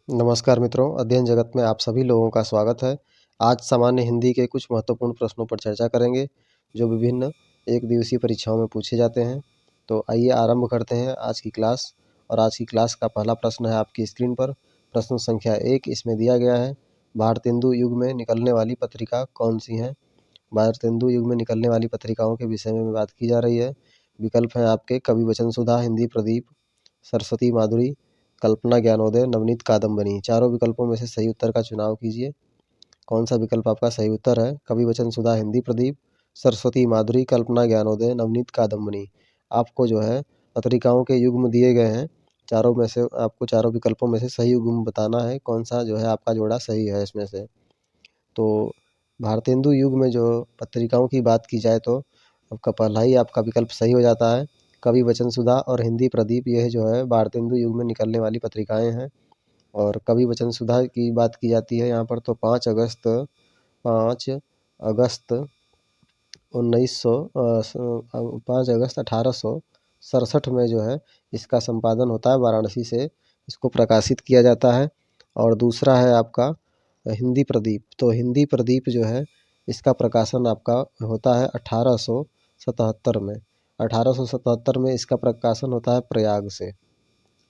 नमस्कार मित्रों, अध्ययन जगत में आप सभी लोगों का स्वागत है। आज सामान्य हिंदी के कुछ महत्वपूर्ण प्रश्नों पर चर्चा करेंगे, जो विभिन्न एक दिवसीय परीक्षाओं में पूछे जाते हैं। तो आइए आरंभ करते हैं आज की क्लास। और आज की क्लास का पहला प्रश्न है आपकी स्क्रीन पर। प्रश्न संख्या 1 इसमें दिया गया है, भारतेंदु युग में निकलने वाली पत्रिका कौन सी है? भारतेंदु युग में निकलने वाली पत्रिकाओं के विषय में बात की जा रही है। विकल्प हैं आपके कवि वचन सुधा, हिंदी प्रदीप, सरस्वती माधुरी, कल्पना ज्ञानोदय, नवनीत कादम्बनी। चारों विकल्पों में से सही उत्तर का चुनाव कीजिए। कौन सा विकल्प आपका सही उत्तर है? कवि वचन सुधा, हिंदी प्रदीप, सरस्वती माधुरी, कल्पना ज्ञानोदय, नवनीत कादम्बनी। आपको जो है पत्रिकाओं के युग्म दिए गए हैं। चारों में से आपको चारों विकल्पों में से सही युग्म बताना है, कौन सा जो है आपका जोड़ा सही है इसमें से। तो भारतेंदु युग में जो पत्रिकाओं की बात की जाए तो आपका पहला ही आपका विकल्प सही हो जाता है। कवि वचन सुधा और हिंदी प्रदीप, यह जो है भारतेंदु युग में निकलने वाली पत्रिकाएं हैं। और कवि वचन सुधा की बात की जाती है यहाँ पर तो 5 अगस्त 1867 में जो है इसका संपादन होता है, वाराणसी से इसको प्रकाशित किया जाता है। और दूसरा है आपका हिंदी प्रदीप। तो हिंदी प्रदीप जो है इसका प्रकाशन आपका होता है 1877 में। 1877 में इसका प्रकाशन होता है प्रयाग से।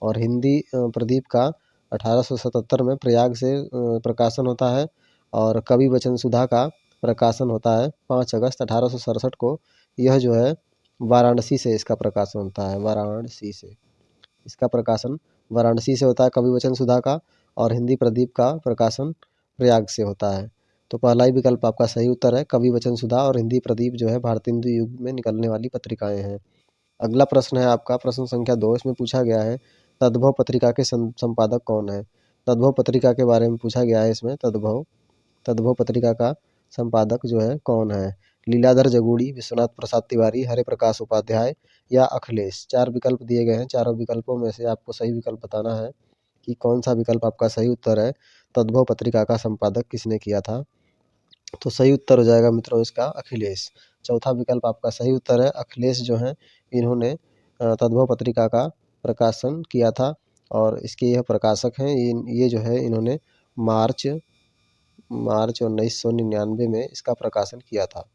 और हिंदी प्रदीप का 1877 में प्रयाग से प्रकाशन होता है। और कवि वचन सुधा का प्रकाशन होता है 5 अगस्त 1867 को। यह जो है वाराणसी से इसका प्रकाशन होता है, वाराणसी से इसका प्रकाशन वाराणसी से होता है कवि वचन सुधा का। और हिंदी प्रदीप का प्रकाशन प्रयाग से होता है। तो पहला ही विकल्प आपका सही उत्तर है, कवि वचन सुधा और हिंदी प्रदीप जो है भारतेंदु युग में निकलने वाली पत्रिकाएं हैं। अगला प्रश्न है आपका प्रश्न संख्या 2। इसमें पूछा गया है, तद्भव पत्रिका के संपादक कौन है? तद्भव पत्रिका के बारे में पूछा गया है इसमें। तद्भव तद्भव पत्रिका का संपादक जो है कौन है? लीलाधर जगूड़ी, विश्वनाथ प्रसाद तिवारी, हरे प्रकाश उपाध्याय या अखिलेश। 4 विकल्प दिए गए हैं। चारों विकल्पों में से आपको सही विकल्प बताना है कि कौन सा विकल्प आपका सही उत्तर है। तद्भव पत्रिका का संपादक किसने किया था? तो सही उत्तर हो जाएगा मित्रों इसका अखिलेश। चौथा विकल्प आपका सही उत्तर है, अखिलेश जो हैं इन्होंने तद्भव पत्रिका का प्रकाशन किया था। और इसके यह प्रकाशक हैं, ये जो है इन्होंने मार्च मार्च 1999 में इसका प्रकाशन किया था।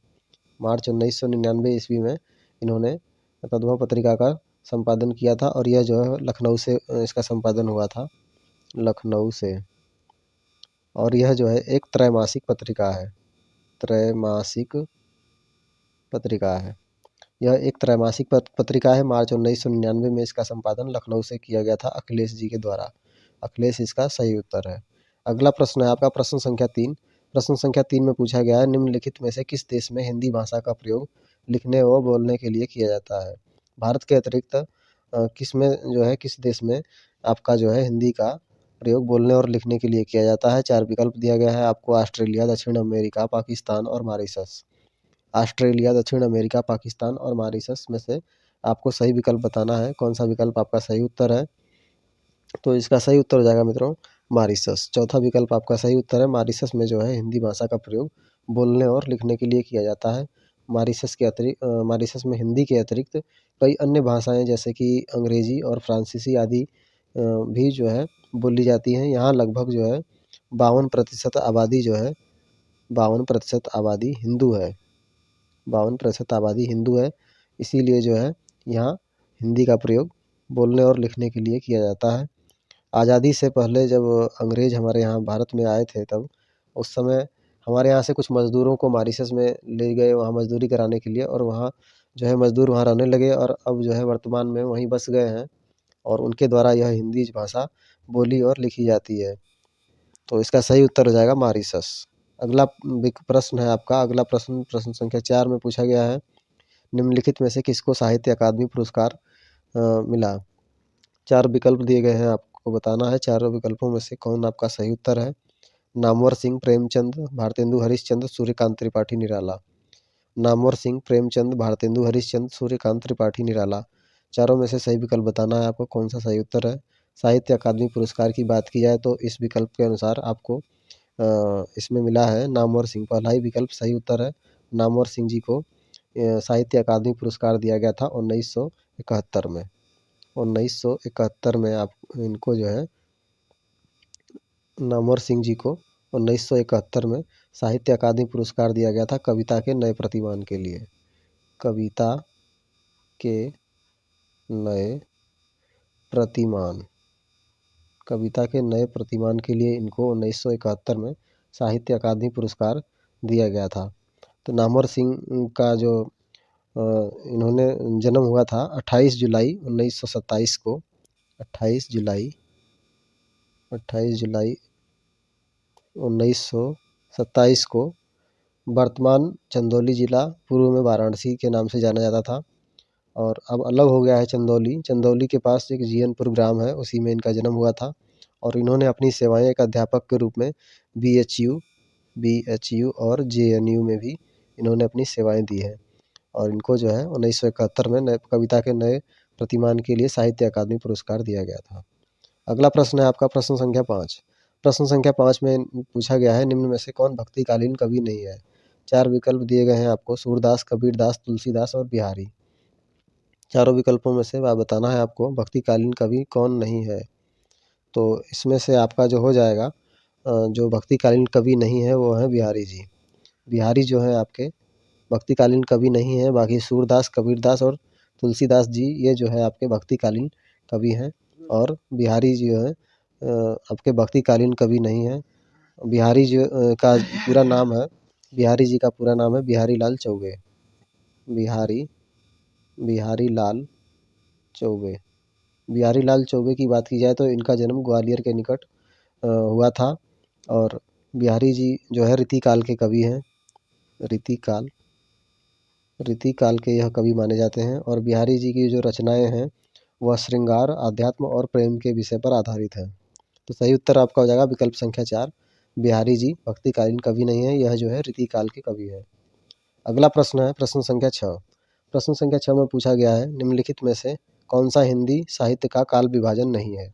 मार्च 1999 ईस्वी में इन्होंने तद्भव पत्रिका का संपादन किया था। और यह जो है लखनऊ से इसका संपादन हुआ था, लखनऊ से। और यह जो है एक त्रैमासिक पत्रिका है, त्रैमासिक पत्रिका है। यह एक त्रैमासिक पत्रिका है। मार्च 1999 में इसका संपादन लखनऊ से किया गया था अखिलेश जी के द्वारा। अखिलेश इसका सही उत्तर है। अगला प्रश्न है आपका प्रश्न संख्या 3। प्रश्न संख्या 3 में पूछा गया है, निम्नलिखित में से किस देश में हिंदी भाषा का प्रयोग लिखने व बोलने के लिए किया जाता है? भारत के अतिरिक्त किस में जो है किस देश में आपका जो है हिंदी का प्रयोग बोलने और लिखने के लिए किया जाता है? 4 विकल्प दिया गया है आपको, ऑस्ट्रेलिया, दक्षिण अमेरिका, पाकिस्तान और मॉरिशस। ऑस्ट्रेलिया, दक्षिण अमेरिका, पाकिस्तान और मॉरिशस में से आपको सही विकल्प बताना है, कौन सा विकल्प आपका सही उत्तर है। तो इसका सही उत्तर हो जाएगा मित्रों मॉरिशस। चौथा विकल्प आपका सही उत्तर है। मॉरिशस में जो है हिंदी भाषा का प्रयोग बोलने और लिखने के लिए किया जाता है। मॉरिशस में हिंदी के अतिरिक्त कई अन्य भाषाएं जैसे कि अंग्रेजी और फ्रांसीसी आदि भी जो है बोली जाती हैं। यहाँ लगभग जो है 52% आबादी जो है 52% आबादी हिंदू है। 52% आबादी हिंदू है। इसीलिए जो है यहाँ हिंदी का प्रयोग बोलने और लिखने के लिए किया जाता है। आज़ादी से पहले जब अंग्रेज़ हमारे यहाँ भारत में आए थे, तब उस समय हमारे यहाँ से कुछ मज़दूरों को मॉरिशस में ले गए वहाँ मज़दूरी कराने के लिए। और वहाँ जो है मज़दूर वहाँ रहने लगे और अब जो है वर्तमान में वहीं बस गए हैं। और उनके द्वारा यह हिंदी भाषा बोली और लिखी जाती है। तो इसका सही उत्तर हो जाएगा मॉरिशस। अगला प्रश्न है आपका। अगला प्रश्न प्रश्न संख्या 4 में पूछा गया है, निम्नलिखित में से किसको साहित्य अकादमी पुरस्कार मिला? 4 विकल्प दिए गए हैं, आपको बताना है चारों विकल्पों में से कौन आपका सही उत्तर है। नामवर सिंह, प्रेमचंद, भारतेंदु हरिश्चंद्र, सूर्यकांत त्रिपाठी निराला। नामवर सिंह, प्रेमचंद, भारतेंदु हरिश्चंद्र, सूर्यकांत त्रिपाठी निराला। चारों में से सही विकल्प बताना है आपको, कौन सा सही उत्तर है। साहित्य अकादमी पुरस्कार की बात की जाए तो इस विकल्प के अनुसार आपको इसमें मिला है नामवर सिंह। पहला ही विकल्प सही उत्तर है। नामवर सिंह जी को साहित्य अकादमी पुरस्कार दिया गया था 1971 में। 1971 में आप इनको जो है नामवर सिंह जी को 1971 में साहित्य अकादमी पुरस्कार दिया गया था कविता के नए प्रतिमान के लिए। कविता के नए प्रतिमान, कविता के नए प्रतिमान के लिए इनको 1971 में साहित्य अकादमी पुरस्कार दिया गया था। तो नामवर सिंह का जो इन्होंने जन्म हुआ था 28 जुलाई 1927 को। 28 जुलाई 1927 को वर्तमान चंदौली जिला, पूर्व में वाराणसी के नाम से जाना जाता था और अब अलग हो गया है चंदौली। चंदौली के पास एक जीयनपुर ग्राम है, उसी में इनका जन्म हुआ था और इन्होंने अपनी सेवाएं एक अध्यापक के रूप में बीएचयू और जेएनयू में भी इन्होंने अपनी सेवाएं दी हैं और इनको जो है 1971 में नए कविता के नए प्रतिमान के लिए साहित्य अकादमी पुरस्कार दिया गया था। अगला प्रश्न है आपका प्रश्न संख्या 5। प्रश्न संख्या 5 में पूछा गया है, निम्न में से कौन भक्तिकालीन कवि नहीं है? 4 विकल्प दिए गए हैं आपको, सूरदास, कबीरदास, तुलसीदास और बिहारी। चारों विकल्पों में से बताना है आपको भक्तिकालीन कवि कौन नहीं है। तो इसमें से आपका जो हो जाएगा, जो भक्तिकालीन कवि नहीं है वो है बिहारी जी। बिहारी जो है आपके भक्तिकालीन कवि नहीं है। बाकी सूरदास, कबीरदास और तुलसीदास जी ये जो है आपके भक्तिकालीन कवि हैं और बिहारी जी जो है आपके भक्तिकालीन कवि नहीं है। बिहारी जी का पूरा नाम है, बिहारी जी का पूरा नाम है बिहारी लाल चौबे। बिहारी लाल चौबे। बिहारी लाल चौबे की बात की जाए तो इनका जन्म ग्वालियर के निकट हुआ था और बिहारी जी जो है रीतिकाल के कवि हैं। रीतिकाल के यह कवि माने जाते हैं और बिहारी जी की जो रचनाएं हैं वह श्रृंगार, अध्यात्म और प्रेम के विषय पर आधारित है। तो सही उत्तर आपका हो जाएगा विकल्प संख्या 4। बिहारी जी भक्तिकालीन कवि नहीं है, यह जो है रीतिकाल के कवि है। अगला प्रश्न है प्रश्न संख्या 6। प्रश्न संख्या 6 में पूछा गया है, निम्नलिखित में से कौन सा हिंदी साहित्य का काल विभाजन नहीं है?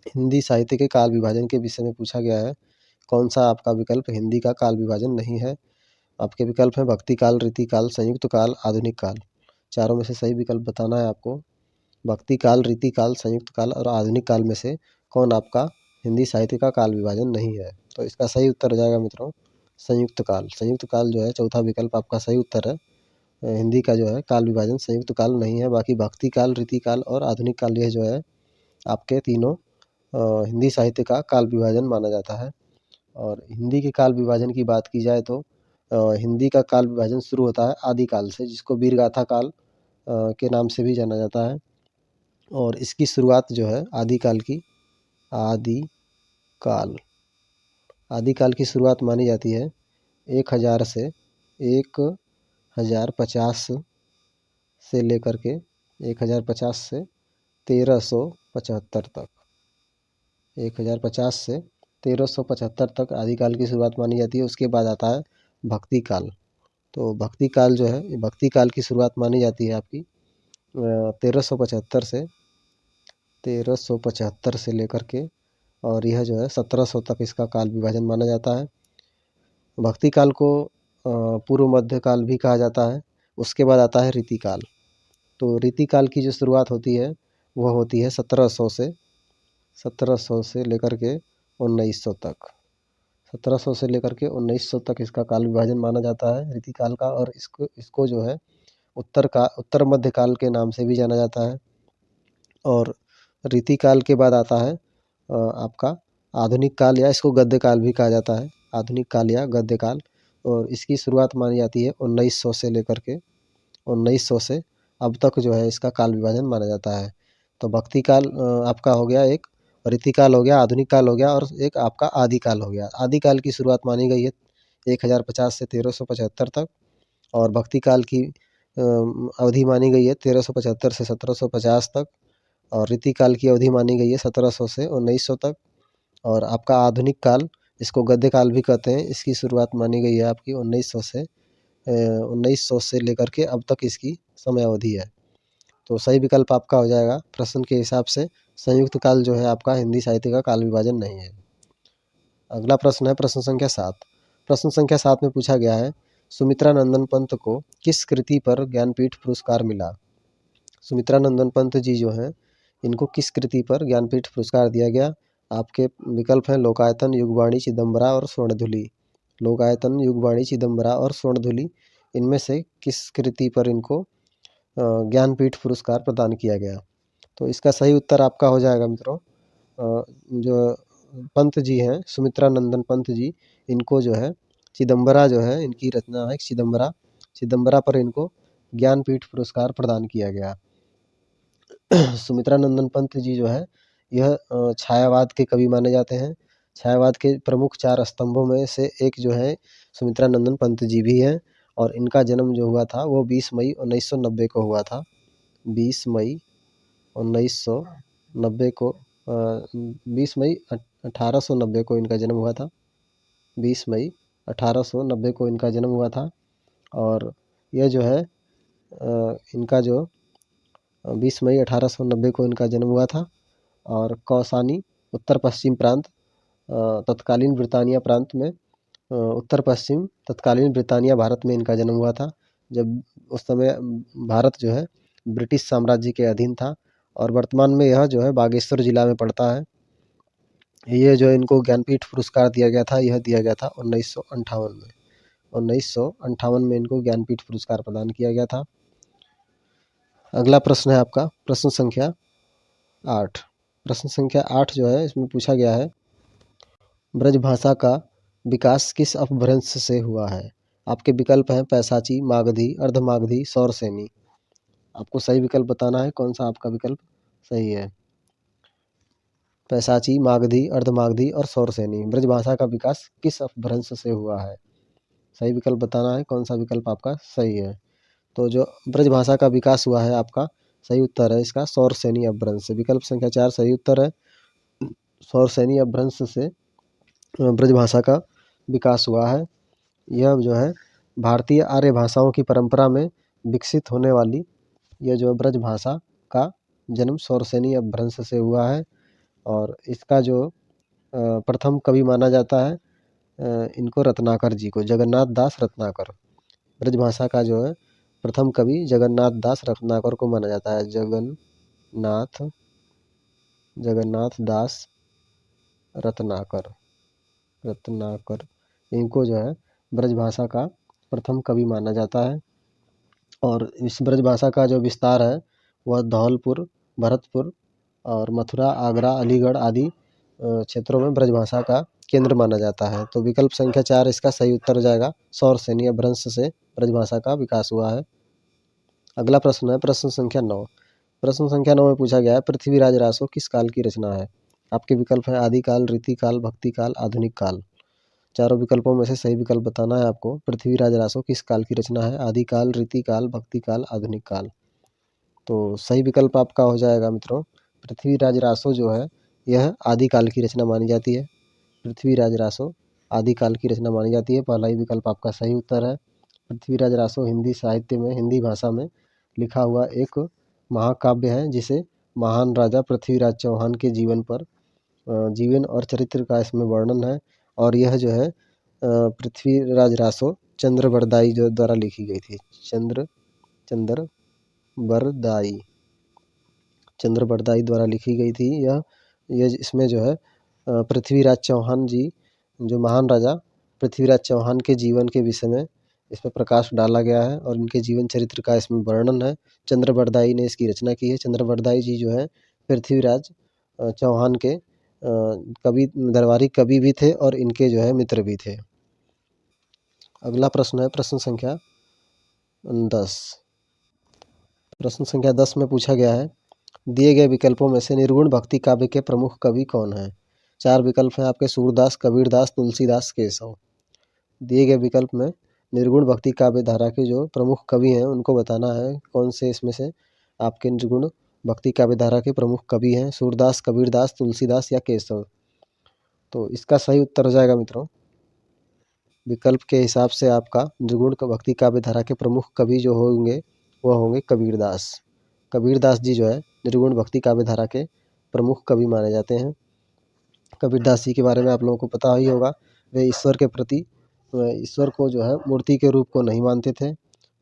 हिंदी साहित्य के काल विभाजन के विषय में पूछा गया है, कौन सा आपका विकल्प हिंदी का काल विभाजन नहीं है? आपके विकल्प हैं भक्ति काल, रीति काल, संयुक्त काल, आधुनिक काल। चारों में से सही विकल्प बताना है आपको। भक्ति काल, रीति काल, संयुक्त काल और आधुनिक काल में से कौन आपका हिंदी साहित्य का काल विभाजन नहीं है? तो इसका सही उत्तर हो जाएगा मित्रों संयुक्त काल। संयुक्त काल जो है चौथा विकल्प आपका सही उत्तर है। हिंदी का जो है काल विभाजन संयुक्त काल नहीं है। बाकी भक्ति काल, रीति काल और आधुनिक काल यह जो है आपके तीनों हिंदी साहित्य का काल विभाजन माना जाता है। और हिंदी के काल विभाजन की बात की जाए तो हिंदी का काल विभाजन शुरू होता है आदिकाल से, जिसको वीरगाथा काल के नाम से भी जाना जाता है और इसकी शुरुआत जो है आदिकाल की शुरुआत मानी जाती है 1000 से 1050 से लेकर के 1050 से 1375 तक। 1050 से 1375 तक आदिकाल की शुरुआत मानी जाती है। उसके बाद आता है भक्ति काल। तो भक्ति काल जो है, भक्ति काल की शुरुआत मानी जाती है आपकी 1375 से लेकर के और यह जो है 1700 तक इसका काल विभाजन माना जाता है। भक्ति काल को पूर्व मध्य काल भी कहा जाता है। उसके बाद आता है रीति काल। तो रीति काल की जो शुरुआत होती है वह होती है 1700 से लेकर के 1900 तक। 1700 से लेकर के 1900 तक इसका काल विभाजन माना जाता है रीति काल का और इसको जो है उत्तर मध्य काल के नाम से भी जाना जाता है। और रीति काल के बाद आता है आपका आधुनिक काल या इसको गद्य काल भी कहा जाता है, आधुनिक काल या गद्य काल। और इसकी शुरुआत मानी जाती है 1900 से लेकर के 1900 से अब तक जो है इसका काल विभाजन माना जाता है। तो भक्ति काल आपका हो गया, एक रीति काल हो गया, आधुनिक काल हो गया और एक आपका आदि काल हो गया। आदि काल की शुरुआत मानी गई है 1050 से 1375 तक और भक्ति काल की अवधि मानी गई है 1375 से 1750 तक और रीति काल की अवधि मानी गई है 1700 से 1900 तक और आपका आधुनिक काल, इसको गद्य काल भी कहते हैं, इसकी शुरुआत मानी गई है आपकी 1900 से लेकर के अब तक इसकी समय अवधि है। तो सही विकल्प आपका हो जाएगा प्रश्न के हिसाब से संयुक्त काल जो है आपका हिंदी साहित्य का काल विभाजन नहीं है। अगला प्रश्न है प्रश्न संख्या 7। प्रश्न संख्या 7 में पूछा गया है, सुमित्रा नंदन पंत को किस कृति पर ज्ञानपीठ पुरस्कार मिला? सुमित्रा नंदन पंत जी जो हैं इनको किस कृति पर ज्ञानपीठ पुरस्कार दिया गया? आपके विकल्प हैं लोकायतन, युगवाणी, चिदंबरा और स्वर्णधुली। लोकायतन, युगवाणी, चिदंबरा और स्वर्णधुली, इनमें से किस कृति पर इनको ज्ञानपीठ पुरस्कार प्रदान किया गया? तो इसका सही उत्तर आपका हो जाएगा मित्रों जो पंत जी हैं, सुमित्रा नंदन पंत जी, इनको जो है चिदंबरा जो है इनकी रचना है चिदंबरा। चिदंबरा पर इनको ज्ञानपीठ पुरस्कार प्रदान किया गया। सुमित्रा नंदन पंत जी जो है यह छायावाद के कवि माने जाते हैं। छायावाद के प्रमुख 4 स्तंभों में से एक जो है सुमित्रा नंदन पंत जी भी हैं और इनका जन्म जो हुआ था वो 20 मई 1990 को हुआ था। 20 मई 1990 को 20 मई 1890 को इनका जन्म हुआ था। 20 मई 1890 को इनका जन्म हुआ था और यह जो है इनका जो 20 मई 1890 को इनका जन्म हुआ था और कौसानी उत्तर पश्चिम प्रांत तत्कालीन ब्रिटानिया प्रांत में उत्तर पश्चिम तत्कालीन ब्रिटानिया भारत में इनका जन्म हुआ था जब उस समय भारत जो है ब्रिटिश साम्राज्य के अधीन था और वर्तमान में यह जो है बागेश्वर जिला में पड़ता है। ये जो इनको ज्ञानपीठ पुरस्कार दिया गया था यह दिया गया था 1958 में। 1958 में इनको ज्ञानपीठ पुरस्कार प्रदान किया गया था। अगला प्रश्न है आपका प्रश्न संख्या 8। प्रश्न संख्या 8 जो है इसमें पूछा गया है ब्रजभाषा का विकास किस अपभ्रंश से हुआ है? आपके विकल्प हैं पैशाची, मागधी, अर्धमागधी, सौरसेनी। आपको सही विकल्प बताना है कौन सा आपका विकल्प सही है। पैशाची, मागधी, अर्धमागधी और सौरसेनी, ब्रजभाषा का विकास किस अपभ्रंश से हुआ है? सही विकल्प बताना है कौन सा विकल्प आपका सही है। तो जो ब्रजभाषा का विकास हुआ है आपका सही उत्तर है इसका सौरसेनी अपभ्रंश से। विकल्प संख्या 4 सही उत्तर है। सौरसेनी अपभ्रंश से ब्रजभाषा का विकास हुआ है। यह जो है भारतीय आर्य भाषाओं की परंपरा में विकसित होने वाली यह जो ब्रजभाषा का जन्म सौरसेनी अपभ्रंश से हुआ है और इसका जो प्रथम कवि माना जाता है इनको रत्नाकर जी को, जगन्नाथ दास रत्नाकर। ब्रजभाषा का जो है प्रथम कवि जगन्नाथ दास रत्नाकर को माना जाता है। जगन्नाथ दास रत्नाकर इनको जो है ब्रजभाषा का प्रथम कवि माना जाता है और इस ब्रजभाषा का जो विस्तार है वह धौलपुर, भरतपुर और मथुरा, आगरा, अलीगढ़ आदि क्षेत्रों में ब्रजभाषा का केंद्र माना जाता है। तो विकल्प संख्या 4 इसका सही उत्तर हो जाएगा। सौरसेनी अपभ्रंश से ब्रजभाषा का विकास हुआ है। अगला प्रश्न है प्रश्न संख्या 9। प्रश्न संख्या 9 में पूछा गया है पृथ्वीराज रासो किस काल की रचना है? आपके विकल्प है आदिकाल, रीतिकाल, भक्तिकाल, आधुनिक काल। चारों विकल्पों में से सही विकल्प बताना है आपको। पृथ्वीराज रासो किस काल की रचना है? आदिकाल, रीतिकाल, भक्तिकाल, आधुनिक काल। तो सही विकल्प आपका हो जाएगा मित्रों पृथ्वीराज रासो जो है यह आदिकाल की रचना मानी जाती है। पृथ्वीराज रासो आदिकाल की रचना मानी जाती है। पहला ही विकल्प आपका सही उत्तर है। पृथ्वीराज रासो हिंदी साहित्य में, हिंदी भाषा में लिखा हुआ एक महाकाव्य है जिसे महान राजा पृथ्वीराज चौहान के जीवन और चरित्र का इसमें वर्णन है और यह जो है पृथ्वीराज रासो चंद्रबरदाई जो द्वारा लिखी गई थी। चंद्रबरदाई द्वारा लिखी गई थी। यह इसमें जो है पृथ्वीराज चौहान जी जो महान राजा पृथ्वीराज चौहान के जीवन के विषय में इसमें प्रकाश डाला गया है और इनके जीवन चरित्र का इसमें वर्णन है। चंद्रबरदाई ने इसकी रचना की है। चंद्रबरदाई जी जो है पृथ्वीराज चौहान के दरबारी कवि भी थे और इनके जो है मित्र भी थे। अगला प्रश्न है प्रश्न संख्या 10। प्रश्न संख्या 10 में पूछा गया है दिए गए विकल्पों में से निर्गुण भक्ति काव्य के प्रमुख कवि कौन हैं? 4 विकल्प हैं आपके सूरदास, कबीरदास, तुलसीदास, केशव। दिए गए विकल्प में निर्गुण भक्ति काव्य धारा के जो प्रमुख कवि हैं उनको बताना है कौन से इसमें से आपके निर्गुण भक्ति काव्य धारा के प्रमुख कवि हैं सूरदास, कबीरदास, तुलसीदास या केशव। तो इसका सही उत्तर हो जाएगा मित्रों विकल्प के हिसाब से आपका निर्गुण भक्ति काव्य धारा के प्रमुख कवि जो होंगे वह होंगे कबीरदास। कबीरदास जी जो है निर्गुण भक्ति काव्य धारा के प्रमुख कवि माने जाते हैं। कबीरदास जी के बारे में आप लोगों को पता ही होगा वे ईश्वर को जो है मूर्ति के रूप को नहीं मानते थे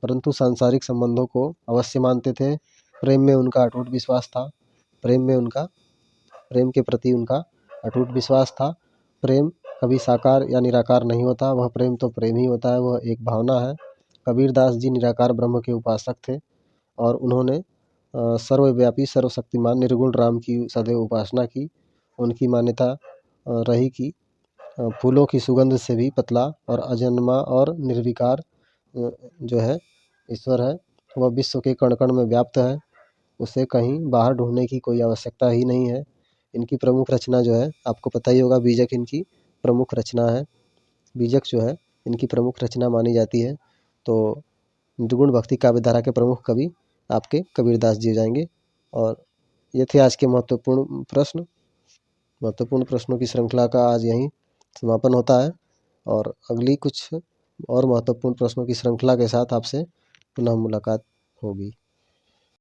परंतु सांसारिक संबंधों को अवश्य मानते थे। प्रेम में उनका अटूट विश्वास था। प्रेम के प्रति उनका अटूट विश्वास था। प्रेम कभी साकार या निराकार नहीं होता, वह प्रेम तो प्रेम ही होता है, वह एक भावना है। कबीरदास जी निराकार ब्रह्म के उपासक थे और उन्होंने सर्वव्यापी सर्वशक्तिमान निर्गुण राम की सदैव उपासना की। उनकी मान्यता रही कि फूलों की सुगंध से भी पतला और अजन्मा और निर्विकार जो है ईश्वर है, वह विश्व के कण कण में व्याप्त है, उसे कहीं बाहर ढूंढने की कोई आवश्यकता ही नहीं है। इनकी प्रमुख रचना जो है आपको पता ही होगा, बीजक इनकी प्रमुख रचना है। बीजक जो है इनकी प्रमुख रचना मानी जाती है। तो निर्गुण भक्ति काव्य धारा के प्रमुख कवि आपके कबीरदास जी हो जाएंगे। और ये थे आज के महत्वपूर्ण प्रश्न। महत्वपूर्ण प्रश्नों की श्रृंखला का आज यहीं समापन होता है और अगली कुछ और महत्वपूर्ण प्रश्नों की श्रृंखला के साथ आपसे पुनः मुलाकात होगी।